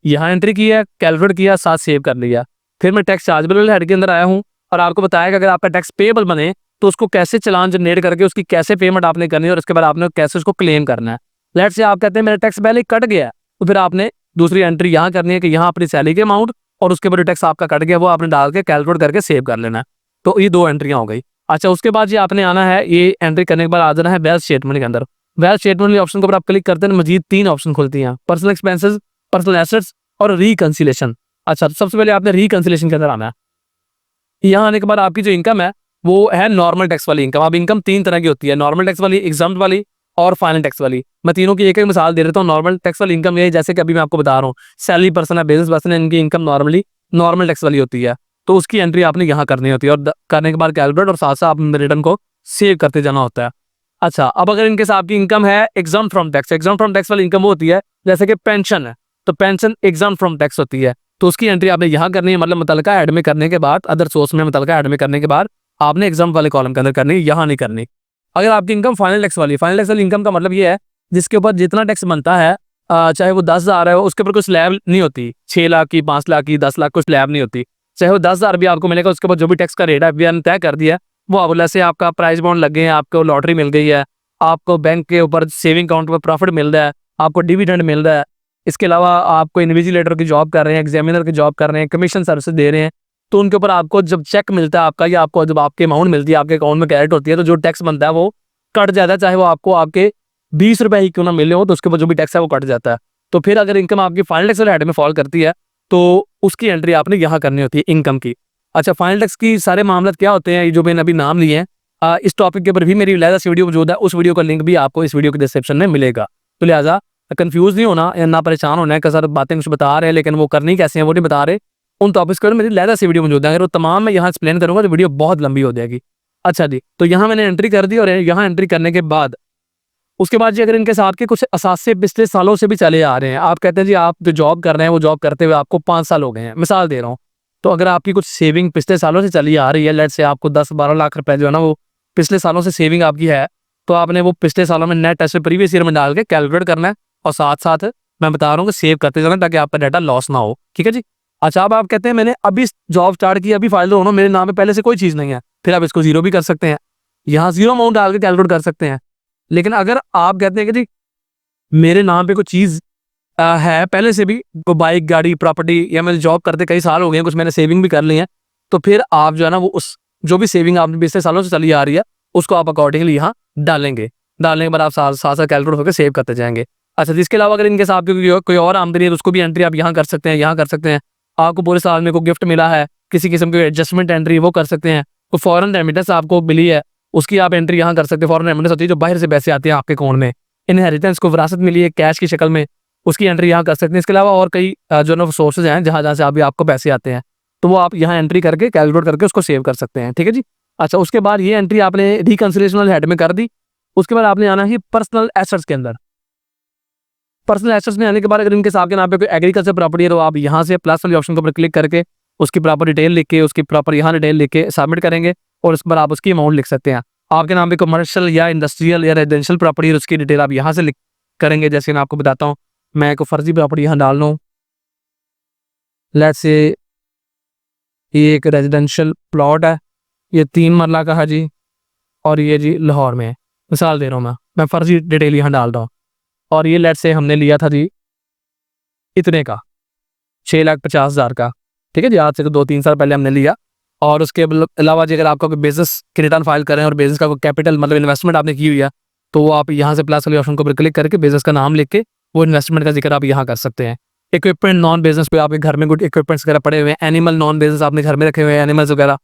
एंट्री की है, कैलकुलेट किया, साथ सेव कर लिया। फिर मैं टैक्स चार्जेबल वाले हेड के अंदर आया हूँ और आपको बताया कि अगर आपका टैक्स पेएबल बने तो उसको कैसे चालान जनरेट करके उसकी कैसे पेमेंट आपने करनी है और उसके बाद आपने कैसे उसको क्लेम करना है। लेट्स से आप कहते हैं मेरा टैक्स पहले कट गया, तो फिर आपने दूसरी एंट्री यहाँ करनी है कि यहाँ अपनी सैलरी के अमाउंट और उसके बाद टैक्स आपका कट गया वो आपने डाल के कैलकुलेट करके सेव कर लेना है। तो ये 2 एंट्रियाँ हो गई। अच्छा, उसके बाद ये आपने आना है, ये एंट्री करने के बाद आ जाना है वेल्थ स्टेटमेंट के अंदर। वेल्थ स्टेटमेंट ऑप्शन के ऊपर आप क्लिक करते हैं, मजीद 3 ऑप्शन खुलती हैं, पर्सनल एक्सपेंसेस, पर्सनल एसेट्स और रिकंसिलेशन। अच्छा, तो सबसे पहले आपने रिकंसिलेशन के अंदर आना है। यहाँ आने के बाद आपकी जो इनकम है वो है नॉर्मल टैक्स वाली इनकम। अब इनकम 3 तरह की होती है, नॉर्मल टैक्स वाली, एग्जाम्प्ट वाली और फाइनल टैक्स वाली। मैं तीनों की एक मिसाल दे देता हूँ। नॉर्मल टैक्स वाली इनकम ये जैसे कि अभी मैं आपको बता रहा हूँ, सैलरी पर्सन है, बिजनेस पर्सन है, इनकी इनकम नॉर्मली नॉर्मल टैक्स वाली होती है, तो उसकी एंट्री आपने यहाँ करनी होती है और करने के बाद कैलकुलेट और साथ साथ आप रिटर्न को सेव करते जाना होता है। अच्छा, अब अगर इनके साथ आपकी इनकम है exempt from tax, exempt from tax वाली इनकम वो होती है जैसे कि पेंशन है, तो पेंशन एग्जाम्प्ट फ्रॉम टैक्स होती है, तो उसकी एंट्री आपने यहाँ करनी है, मतलब मुतल्लिका हेड में करने के बाद, अदर सोर्स में मुतल्लिका हेड में करने के बाद आपने एग्जाम्प्ट वाले कॉलम के अंदर करनी है, यहाँ नहीं करनी। अगर आपकी इनकम फाइनल टैक्स वाली इनकम का मतलब ये है जिसके ऊपर जितना टैक्स बनता है, चाहे वो 10,000 है, उसके ऊपर कोई स्लैब नहीं होती, 6 लाख की, 5 लाख की, 10 लाख कोई स्लैब नहीं होती, चाहे वो 10,000 भी आपको मिलेगा, उसके बाद जो भी टैक्स का रेट है तय कर दिया है वो आप जैसे आपका प्राइस बॉन्ड लग गए हैं, आपको लॉटरी मिल गई है, आपको बैंक के ऊपर सेविंग अकाउंट पर प्रॉफिट मिल रहा है, आपको डिविडेंड मिल रहा है, इसके अलावा आपको इन्विजिलेटर की जॉब कर रहे हैं, एग्जामिनर की जॉब कर रहे हैं, कमीशन सर्विस दे रहे हैं, तो उनके ऊपर आपको जब चेक मिलता है आपका या आपको जब आपके अमाउंट मिलती है, आपके अकाउंट में क्रेडिट होती है, तो जो टैक्स बनता है वो कट जाता है, चाहे वो आपको आपके 20 रुपये ही क्यों ना मिले हो, तो उसके ऊपर जो भी टैक्स है वो कट जाता है। तो फिर अगर इनकम आपकी फाइनल टैक्स वाले हेड में फॉल करती है तो उसकी एंट्री आपने यहाँ करनी होती है, इनकम की। अच्छा, फाइनल टैक्स की सारे मामले क्या होते हैं, ये जो मैंने अभी नाम लिए हैं, इस टॉपिक के ऊपर भी मेरी अलग वीडियो मौजूद है, उस वीडियो का लिंक भी आपको इस वीडियो के डिस्क्रिप्शन में मिलेगा। तो लिहाजा कंफ्यूज नहीं होना या ना परेशान होना है कि सर बातें कुछ बता रहे हैं लेकिन वो करनी कैसे हैं वो नहीं बता रहे, उन टॉपिक्स पर मेरी लहदा सी वीडियो मौजूद है, अगर वो तमाम मैं यहाँ एक्सप्लेन करूँगा तो वीडियो बहुत लंबी हो जाएगी। अच्छा जी, तो यहाँ मैंने एंट्री कर दी और यहाँ एंट्री करने के बाद उसके बाद जी अगर इनके साथ के कुछ असासे पिछले सालों से भी चले आ रहे हैं, आप कहते हैं जी आप जो जॉब कर रहे हैं वो जॉब करते हुए आपको 5 साल हो गए हैं, मिसाल दे रहा हूँ, तो अगर आपकी कुछ सेविंग पिछले सालों से चली आ रही है, लेट से आपको 10-12 लाख रुपए जो है ना वो पिछले सालों से सेविंग आपकी है, तो आपने वो पिछले सालों में नेट ऐसे प्रीवियस ईयर में डाल के कैलकुलेट करना है और साथ साथ मैं बता रहा हूँ कि सेव करते जाना ताकि आपका डाटा लॉस ना हो। ठीक है जी। अच्छा, अब आप कहते हैं मैंने अभी जॉब स्टार्ट की, अभी फाइल होना, मेरे नाम में पहले से कोई चीज़ नहीं है, फिर आप इसको जीरो भी कर सकते हैं, यहाँ जीरो अमाउंट डाल के कैलकुलेट कर सकते हैं। लेकिन अगर आप कहते हैं कि जी मेरे नाम पे कोई चीज़ है पहले से भी, कोई बाइक, गाड़ी, प्रॉपर्टी, या मैंने जॉब करते कई साल हो गए हैं, कुछ मैंने सेविंग भी कर ली है, तो फिर आप जो है ना वो उस जो भी सेविंग आपने पिछले सालों से चली आ रही है उसको आप अकॉर्डिंगली यहाँ डालेंगे। डालने के बाद आप साथ साथ कैलकुलेट होकर सेव करते जाएंगे। अच्छा, जिसके अलावा अगर इनके साथ कोई और आमदनी है तो उसको भी एंट्री आप यहाँ कर सकते हैं, यहाँ कर सकते हैं। आपको पूरे साल में कोई गिफ्ट मिला है, किसी किस्म की एडजस्टमेंट एंट्री वो कर सकते हैं, कोई फॉरेन रेमिटेंस आपको मिली है उसकी आप एंट्री यहाँ कर सकते हैं। फॉरेन रेमिटेंस होती है जो बाहर से पैसे आते हैं आपके अकाउंट में, इनहेरिटेंस को विरासत मिली है कैश की शक्ल में, उसकी एंट्री यहाँ कर सकते हैं। इसके अलावा और कई जो ना सोर्सेज हैं जहाँ से अभी आपको पैसे आते हैं, तो वो आप यहाँ एंट्री करके कैलकुलेट करके उसको सेव कर सकते हैं। ठीक है जी। अच्छा, उसके बाद ये एंट्री आपने रिकंसिलेशन हेड में कर दी। उसके बाद आपने आना है पर्सनल एसेट्स के अंदर। पर्सनल एसेट्स में आने के बाद अगर इनके साथ के नाम पे कोई एग्रीकल्चर प्रॉपर्टी है तो आप यहाँ से प्लस वाली ऑप्शन के ऊपर क्लिक करके उसकी प्रॉपर डिटेल लिख के, उसकी प्रॉपर यहाँ डिटेल लिख के सबमिट करेंगे और उस पर आप उसकी अमाउंट लिख सकते हैं। आपके नाम पे कमर्शियल या इंडस्ट्रियल या रेजिडेंशियल प्रॉपर्टी, और उसकी डिटेल आप यहाँ से लिख करेंगे। जैसे मैं आपको बताता हूँ, मैं एक फर्जी प्रॉपर्टी यहाँ डाल रहा हूँ। लेट्स से ये एक रेजिडेंशियल प्लॉट है, ये 3 मरला का है जी, और ये जी लाहौर में है। मिसाल दे रहा हूँ मैं फर्जी डिटेल यहाँ डाल रहा हूँ। और ये लेट्स से हमने लिया था जी इतने का, 6,50,000 का, ठीक है जी। आज से 2-3 साल पहले हमने लिया। और उसके अलावा जी अगर आपका कोई बिजनेस की रिटर्न फाइल करें और बिजनेस का कोई कैपिटल मतलब इन्वेस्टमेंट आपने की हुई है, तो वो आप यहाँ से प्लस वाले ऑप्शन को क्लिक करके बिजनेस का नाम लिख के वो इन्वेस्टमेंट का जिक्र आप यहाँ कर सकते हैं। इक्विपमेंट नॉन बिजनेस पे आपके घर में कुछ इक्विपमेंट्स वगैरह पड़े हुए हैं, एनिमल नॉन बिजनेस आपने घर में रखे हुए हैं, एनिमल्स वगैरह,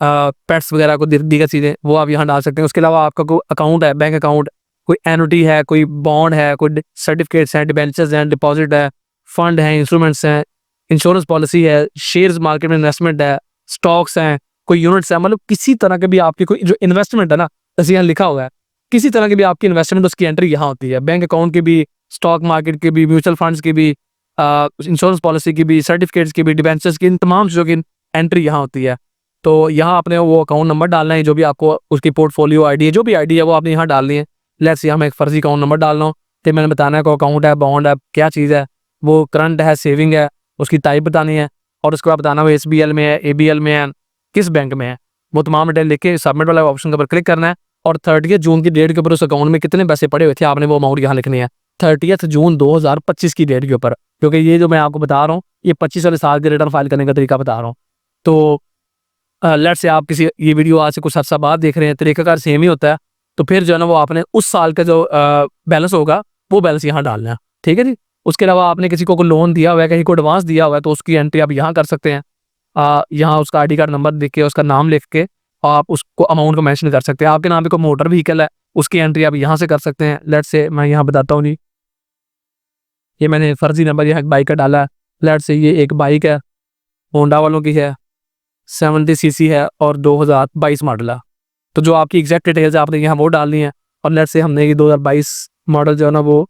पेट्स वगैरह को दीगर चीज़ें वो आप यहाँ डाल सकते हैं। उसके अलावा आपका कोई अकाउंट है, बैंक अकाउंट, कोई एनुटी है, कोई बॉन्ड है, कोई सर्टिफिकेट्स हैं, डिबेंचर्स हैं, डिपॉजिट है, फंड है, इंस्ट्रूमेंट्स हैं, इंश्योरेंस पॉलिसी है, शेयर्स मार्केट में इन्वेस्टमेंट है, स्टॉक्स हैं, कोई यूनिट्स है, मतलब किसी तरह के भी आपकी कोई जो इन्वेस्टमेंट है ना, जैसे यहाँ लिखा हुआ है, किसी तरह की भी आपकी इन्वेस्टमेंट उसकी एंट्री यहाँ होती है। बैंक अकाउंट की भी, स्टॉक मार्केट की भी, म्यूचुअल फंड्स की भी, इंश्योरेंस पॉलिसी की भी, सर्टिफिकेट्स की भी, डिबेंचर्स की, इन तमाम चीज़ों की एंट्री यहाँ होती है। तो यहाँ आपने वो अकाउंट नंबर डालना है, जो भी आपको उसकी पोर्टफोलियो आईडी है, जो भी आईडी है वो आपने यहाँ डालनी है। लेट्स यहाँ मैं एक फर्जी अकाउंट नंबर डाल रहा हूँ, तो मैंने बताना है कोई अकाउंट है, बॉन्ड है, क्या चीज़ है, वो करंट है, सेविंग है, उसकी टाइप बतानी है, और उसके बाद बताना वो SBL में है, ABL में है, किस बैंक में है, वो तमाम डिटेल लिख के सबमिट वाला ऑप्शन के ऊपर क्लिक करना है। और 30 जून की डेट के ऊपर उस अकाउंट में कितने पैसे पड़े हुए थे आपने वो अमाउंट यहाँ लिखनी है, 30 जून 2025 की डेट के ऊपर, क्योंकि ये जो मैं आपको बता रहा हूँ ये 25 वाले साल के रिटर्न फाइल करने का तरीका बता रहा हूँ। तो लेट्स से आप किसी ये वीडियो आज से कुछ अर्सा बाद देख रहे हैं, तरीकाकार सेम ही होता है, तो फिर जो है ना वो आपने उस साल का जो बैलेंस होगा वो बैलेंस यहाँ डालना है, ठीक है जी। उसके अलावा आपने किसी को लोन दिया हुआ है, कहीं को एडवांस दिया हुआ है, तो उसकी एंट्री आप यहाँ कर सकते हैं। यहाँ उसका ID कार्ड नंबर लिख के, उसका नाम लिख के आप उसको अमाउंट को मेंशन कर सकते हैं। आपके नाम पे कोई मोटर व्हीकल है, उसकी एंट्री आप यहाँ से कर सकते हैं। लेट्स से मैं यहाँ बताता हूँ जी, ये मैंने फर्जी नंबर यहाँ बाइक का डाला है। लेट्स से ये एक बाइक है, होंडा वालों की है, 70 सीसी है और 2022 मॉडल है। तो जो आपकी एग्जैक्ट डिटेल्स आपने यहाँ वो डालनी है। और लेट्स से हमने ये 2022 मॉडल जो है ना वो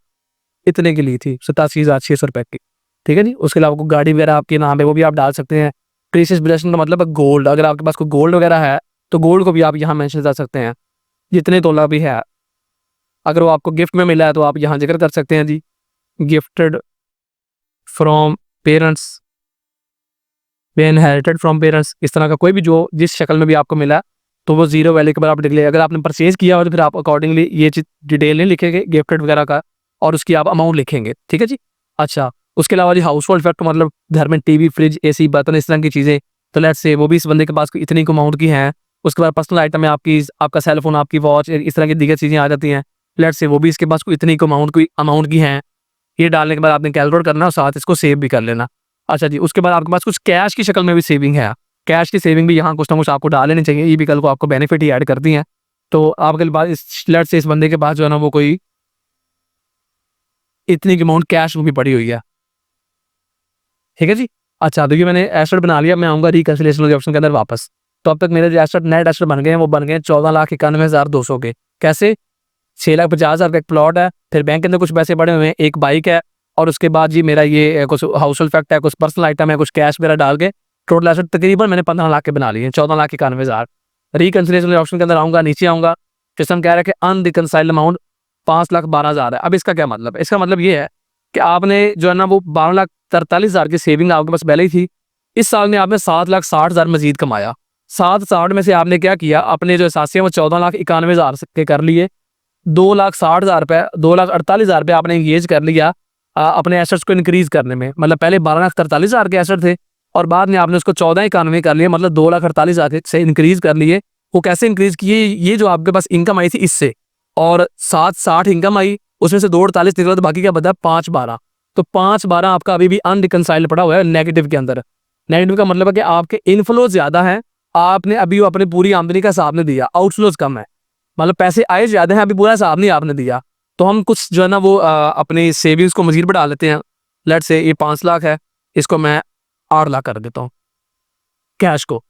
इतने की ली थी, 87,600 रुपये की, ठीक है जी। उसके अलावा कोई गाड़ी वगैरह आपके नाम है वो भी आप डाल सकते हैं। प्रीशियस ब्लेसिंग का मतलब है गोल्ड, अगर आपके पास कोई गोल्ड वगैरह है तो गोल्ड को भी आप यहाँ मेंशन कर सकते हैं, जितने तोला भी है। अगर वो आपको गिफ्ट में मिला है तो आप यहाँ जिक्र कर सकते हैं जी, gifted from parents, inherited from parents, इस तरह का कोई भी जो जिस शक्ल में भी आपको मिला है तो वो जीरो वैल्यू के बाद आप डिक्लेयर। अगर आपने परचेज किया हो तो फिर आप अकॉर्डिंगली ये डिटेल नहीं लिखेंगे गिफ्टेड वगैरह का, और उसकी आप अमाउंट लिखेंगे, ठीक है जी। अच्छा, उसके अलावा जी हाउस होल्ड इफेक्ट मतलब घर में टीवी, फ्रिज, AC, बर्तन, इस तरह की चीज़ें, तो लेट्स से वो भी इस बंदे के पास इतनी अमाउंट की हैं। उसके बाद पर्सनल आइटम है आपका सेलफोन, आपकी वॉच, इस तरह की दीगर चीज़ें आ जाती हैं। लेट्स से वो भी इसके पास इतनी अमाउंट की हैं। ये डालने के बाद आपने कैलकुलेट करना और साथ इसको सेव भी कर लेना। अच्छा जी, उसके बाद आपके पास कुछ कैश की शक्ल में भी सेविंग है, कैश की सेविंग भी यहाँ कुछ ना कुछ आपको डाल लेनी चाहिए, ये भी कल को आपको बेनिफिट ही ऐड करती हैं। तो आपके पास इस बंदे के पास जो है ना वो कोई इतनी अमाउंट कैश में भी पड़ी हुई है, ठीक है जी। अच्छा, तो ये मैंने एसेट बना लिया, मैं आऊँगा रिकंसिलिएशन के ऑप्शन के अंदर वापस। तो अब तक मेरे जो एसेट नेट एसेट बन गए हैं वो बन गए 14,91,200 के। कैसे? 6,50,000 का एक प्लॉट है, फिर बैंक के अंदर कुछ पैसे पड़े हुए हैं, एक बाइक है, और उसके बाद जी मेरा ये कुछ हाउस होल्ड इफेक्ट है, कुछ पर्सनल आइटम है, कुछ कैश वगैरह डाल के टोटल एसेट तकरीबन मैंने 15 लाख के बना लिए, 14,91,000। रिकंसिलिएशन ऑप्शन के अंदर आऊँगा, नीचे आऊँगा, सिस्टम कह रहा है कि अनरिकंसाइल्ड अमाउंट 5,12,000 है। अब इसका क्या मतलब है? इसका मतलब ये है कि आपने जो है ना वो 12,43,000 की सेविंग आपके पास पहले ही थी। इस साल में आपने 7,60,000 मजीद कमाया। 7,60 में से आपने क्या किया, अपने जो असासे हैं वो 14,91,000 के कर लिए। 2,60,000 रुपये, 2,48,000 रुपये आपने इंगेज कर लिया अपने एसेट्स को इंक्रीज करने में। मतलब पहले 12,43,000 के एसेट थे और बाद में आपने उसको 14,91 कर लिया, मतलब 2,48,000 से इंक्रीज कर लिए। वो कैसे इंक्रीज किए? ये जो आपके पास इनकम आई थी इससे, और 7,60 इनकम आई, उसमें से 2,48 निकला, तो बाकी क्या बता 5,12। तो 5,12 आपका अभी भी अनरिकंसाइल्ड पड़ा हुआ है नेगेटिव के अंदर। नेगेटिव का मतलब है कि आपके इनफ्लो ज्यादा हैं, आपने अभी वो अपनी पूरी आमदनी का हिसाब नहीं दिया, आउटफ्लोज कम है, मतलब पैसे आए ज्यादा हैं, अभी पूरा हिसाब नहीं आपने दिया। तो हम कुछ जो है ना वो अपनी सेविंग्स को मजीद बढ़ा लेते हैं। लेट्स से ये 5 लाख है, इसको मैं 8 लाख कर देता हूँ कैश को।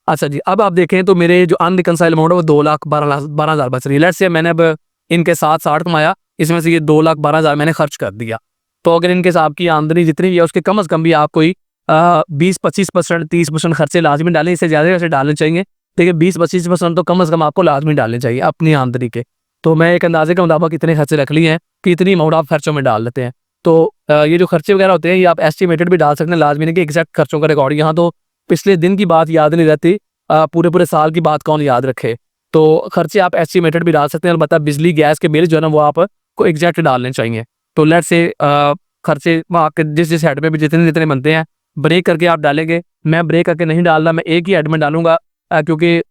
अच्छा जी, अब आप देखें तो मेरे जो अनरिकंसाइल्ड अमाउंट है वो 2,12,000 बच रही है। लेट्स से मैंने अब इनके 7,60 कमाया, इसमें से ये 2,12,000 मैंने खर्च कर दिया। तो अगर इनके साथ की आमदनी जितनी भी है उसके कम से कम भी आप कोई 20-25%, 30% खर्चे लाजमी डालें, इससे ज़्यादा वैसे डालने चाहिए। लेकिन 20-25% तो कम से कम आपको लाजमी डालने चाहिए अपनी आमदनी के। तो मैं एक अंदाजे के मुताबिक इतने खर्चे रख लिए हैं कि इतनी अमाउंट आप खर्चों में डाल लेते हैं। तो ये जो खर्चे वगैरह होते हैं ये आप एस्टिमेटेड भी डाल सकते हैं, लाजमी नहीं कि एग्जैक्ट खर्चों का रिकॉर्ड। यहाँ तो पिछले दिन की बात याद नहीं रहती, पूरे साल की बात कौन याद रखे। तो खर्चे आप एस्टिमेटेड भी डाल सकते हैं, अलबत्ता बिजली गैस के बिल जो है ना वो आपको एग्जैक्ट डालने चाहिए। तो लेट्स से खर्चे आपके जिस हेड में भी जितने बनते हैं ब्रेक करके आप डालेंगे। मैं ब्रेक करके नहीं डाल रहा, मैं एक ही हेड में डालूंगा क्योंकि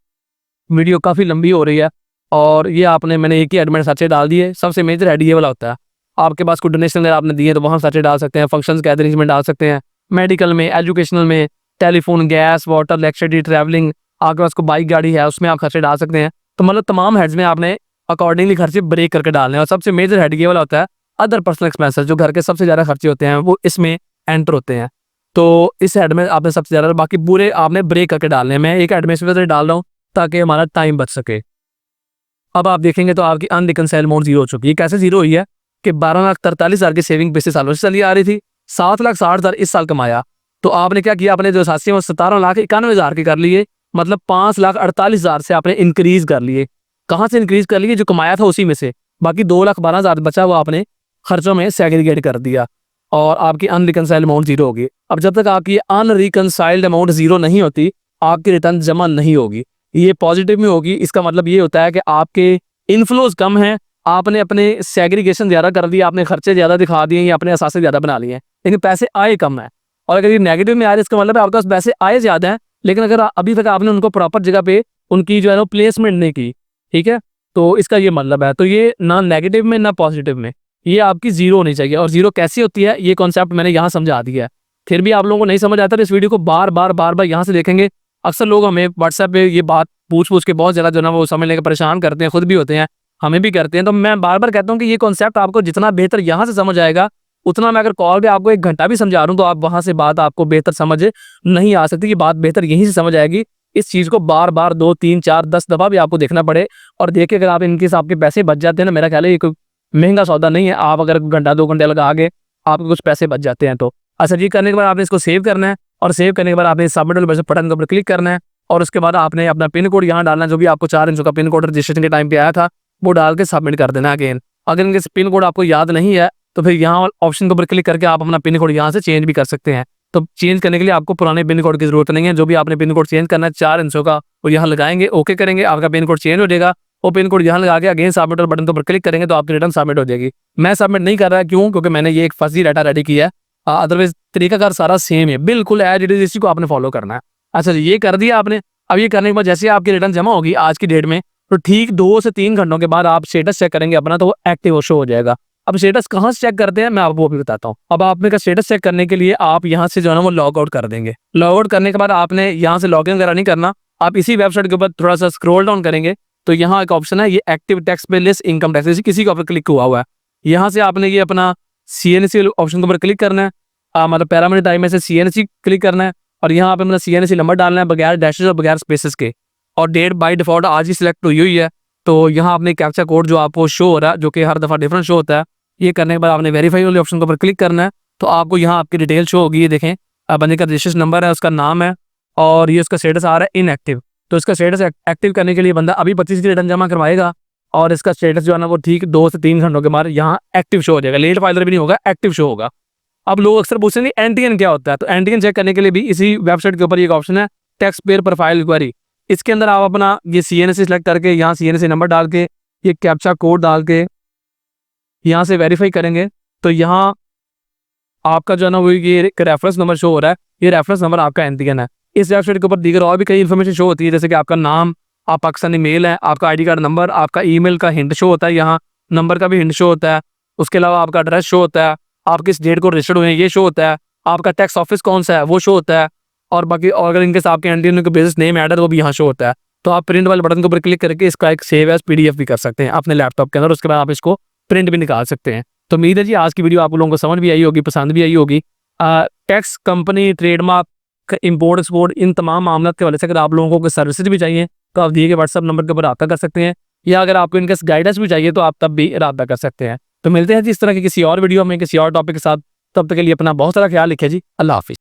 वीडियो काफ़ी लंबी हो रही है। और ये मैंने एक ही हेड में खर्चे डाल दिए। सबसे मेजर हेड ये वाला होता है। आपके पास कोई डोनेशन अगर आपने दिए तो वहाँ खर्चे डाल सकते हैं, फंक्शंस गैदरिंग्स में डाल सकते हैं, मेडिकल में, एजुकेशनल में, telephone, gas, water, electricity, travelling, आपके पास कोई बाइक गाड़ी है उसमें आप खर्चे डाल सकते हैं। तो मतलब तमाम हेड्स में आपने अकॉर्डिंगली खर्चे ब्रेक करके डालने हैं। और सबसे मेजर हेड ये वाला होता है अदर पर्सनल एक्सपेंसेस, जो घर के सबसे ज़्यादा खर्चे होते हैं वो इसमें एंटर होते हैं। तो इस हेड में आपने सबसे ज़्यादा, बाकी पूरे आपने ब्रेक करके डालने हैं। मैं एक हेड में इस वजह से डाल रहा हूँ ताकि हमारा टाइम बच सके। अब आप देखेंगे तो आपकी अनरिकंसाइल्ड अमाउंट जीरो हो चुकी है। कैसे जीरो हुई है कि 12,43,000 की सेविंग पिछले सालों से चली आ रही थी, 7,60,000 इस साल कमाया। तो आपने क्या किया, अपने जो साथी वो 17,91,000 के कर लिए, मतलब 5,48,000 से आपने इंक्रीज कर लिए। कहाँ से इंक्रीज कर लिए, जो कमाया था उसी में से। बाकी 2,12,000 बचा वो आपने खर्चों में सेग्रीगेट कर दिया और आपकी अनरिकंसाइल्ड अमाउंट जीरो होगी। अब जब तक आपकी अनरिकंसाइल्ड अमाउंट जीरो नहीं होती आपकी रिटर्न जमा नहीं होगी। ये पॉजिटिव में होगी, इसका मतलब ये होता है कि आपके इनफ्लोज कम हैं, आपने अपने सेग्रीगेशन ज़्यादा कर दिया, आपने खर्चे ज़्यादा दिखा दिए या अपने असासे ज़्यादा बना लिए हैं, लेकिन पैसे आए कम है। और अगर ये नेगेटिव में आ रहा है इसका मतलब है आपके पास पैसे आए ज़्यादा हैं, लेकिन अगर अभी तक आपने उनको प्रॉपर जगह पे उनकी जो है ना प्लेसमेंट नहीं की, ठीक है, तो इसका ये मतलब है। तो ये ना नेगेटिव में ना पॉजिटिव में, ये आपकी जीरो होनी चाहिए। और जीरो कैसी होती है ये कॉन्सेप्ट मैंने यहाँ समझा दिया है। फिर भी आप लोगों को नहीं समझ आता तो इस वीडियो को बार बार यहाँ से देखेंगे। अक्सर लोग हमें व्हाट्सएप पे ये बात पूछ के बहुत ज़्यादा जो ना वो समझ लेकर परेशान करते हैं, खुद भी होते हैं, हमें भी करते हैं। तो मैं बार बार कहता हूँ कि ये कॉन्सेप्ट आपको जितना बेहतर यहाँ से समझ आएगा उतना मैं अगर कॉल पे आपको 1 घंटा भी समझा रहा हूँ तो आप वहाँ से बात आपको बेहतर समझ नहीं आ सकती। कि बात बेहतर यहीं से समझ आएगी। इस चीज़ को बार 2, 3, 4, 10 दफ़ा भी आपको देखना पड़े और देखिए अगर आप इनके आपके पैसे बच जाते हैं ना, मेरा ख्याल है ये कोई महंगा सौदा नहीं है। आप अगर घंटा 2 घंटे लगा आगे आपके कुछ पैसे बच जाते हैं। तो अच्छा जी, करने के बाद आपने इसको सेव करना है और सेव करने के बाद आपने सबमिट वाले बटन के ऊपर क्लिक करना है और उसके बाद आपने अपना पिन कोड यहाँ डालना है, जो भी आपको 4 अंकों का पिन कोड रजिस्ट्रेशन के टाइम पे आया था वो डाल के सबमिट कर देना अगेन। अगर इनके पिन कोड आपको याद नहीं है तो फिर यहाँ ऑप्शन के ऊपर क्लिक करके आप अपना पिन कोड यहाँ से चेंज भी कर सकते हैं। तो चेंज करने के लिए आपको पुराने पिन कोड की जरूरत नहीं है। जो भी आपने पिन कोड चेंज करना है 4 अंकों का वो यहाँ लगाएंगे, ओके करेंगे, आपका पिन कोड चेंज हो जाएगा। वो पिन कोड यहाँ लगा के अगेन सबमिट बटन के ऊपर क्लिक करेंगे तो आपकी रिटर्न सबमिट हो जाएगी। मैं सबमिट नहीं कर रहा, क्यों? क्योंकि मैंने ये एक फर्जी डाटा रेडी किया है, अदरवाइज तरीकाकार सारा सेम है, बिल्कुल एज इट इज, इसी को आपने फॉलो करना है। अच्छा जी, ये कर दिया आपने। अब ये करने के बाद जैसे आपकी रिटर्न जमा होगी आज की डेट में, तो ठीक 2 से 3 घंटों के बाद आप स्टेटस चेक करेंगे अपना, तो वो एक्टिव शो हो जाएगा। अब स्टेटस कहाँ से चेक करते हैं मैं आपको वो भी बताता हूँ। अब आपने का स्टेटस चेक करने के लिए आप यहाँ से जो है ना वो लॉग आउट कर देंगे। लॉग आउट करने के बाद आपने यहाँ से लॉग इन वगैरह नहीं करना, आप इसी वेबसाइट के ऊपर थोड़ा सा स्क्रॉल डाउन करेंगे तो यहाँ एक ऑप्शन है, ये एक्टिव टैक्स पे लेस इनकम टैक्स, किसी के ऊपर क्लिक हुआ हुआ है। यहाँ से आपने ये अपना CNC ऑप्शन के ऊपर क्लिक करना है, मतलब पैरामीटर टाइप में से CNC क्लिक करना है और यहाँ पे अपना CNC नंबर डालना है बगैर डैशेस और बगैर स्पेसेस के। और डेट बाय डिफॉल्ट आज ही सिलेक्ट हुई है। तो यहाँ आपने कैप्चा कोड जो आपको शो हो रहा है, जो कि हर दफ़ा डिफरेंट शो होता है, ये करने के बाद आपने वेरीफाई वाले ऑप्शन के ऊपर क्लिक करना है। तो आपको यहाँ आपकी डिटेल शो होगी। ये देखें, बंदे का रजिस्ट्रेशन नंबर है, उसका नाम है और ये उसका स्टेटस आ रहा है इनएक्टिव। तो इसका स्टेटस एक्टिव करने के लिए बंदा अभी 25 की रिटर्न जमा करवाएगा और इसका स्टेटस जो है ना वो ठीक 2 से 3 घंटों के बाद यहाँ एक्टिव शो हो जाएगा। लेट फाइलर भी नहीं होगा, एक्टिव शो होगा। अब लोग अक्सर पूछेंगे एंटीएन क्या होता है, तो एंटीएन चेक करने के लिए भी इसी वेबसाइट के ऊपर एक ऑप्शन है, टैक्स पेयर प्रोफाइल क्वेरी। इसके अंदर आप अपना ये CNC सिलेक्ट करके यहाँ CNC नंबर डाल के ये कैप्चा कोड डाल के यहाँ से वेरीफाई करेंगे तो यहाँ आपका जो है ना वो ये रेफरेंस नंबर शो हो रहा है, ये रेफरेंस नंबर आपका एंटीएन है। इस वेबसाइट के ऊपर दीगर और भी कई इन्फॉर्मेशन शो होती है, जैसे कि आपका नाम, आप पाकिस्तानी मेल है, आपका ID कार्ड नंबर, आपका ईमेल का हिंट शो होता है, यहाँ नंबर का भी हिंट शो होता है। उसके अलावा आपका एड्रेस शो होता है, आप किस डेट को रजिस्टर्ड हुए हैं ये शो होता है, आपका टैक्स ऑफिस कौन सा है वो शो होता है और बाकी और अगर इनके आपके एंटीएन के बिजनेस नेम ऐड है तो वो भी यहाँ शो होता है। तो आप प्रिंट वाले बटन के ऊपर क्लिक करके इसका एक सेव एज PDF भी कर सकते हैं अपने लैपटॉप के अंदर। उसके बाद आप इसको प्रिंट भी निकाल सकते हैं। तो उम्मीद है जी आज की वीडियो आप लोगों को समझ भी आई होगी, पसंद भी आई होगी। Tax, company, trademark, import export, इन तमाम मामलों के वजह से अगर आप लोगों को सर्विसेज भी चाहिए तो आप दिए गए व्हाट्सअप नंबर के ऊपर रब्ता कर सकते हैं, या अगर आपको इनके गाइडेंस भी चाहिए तो आप तब भी रब्ता कर सकते हैं। तो मिलते हैं जी इस तरह की किसी और वीडियो में किसी और टॉपिक के साथ। तब तक के लिए अपना बहुत सारा ख्याल रखिए जी। अल्लाह हाफिज़।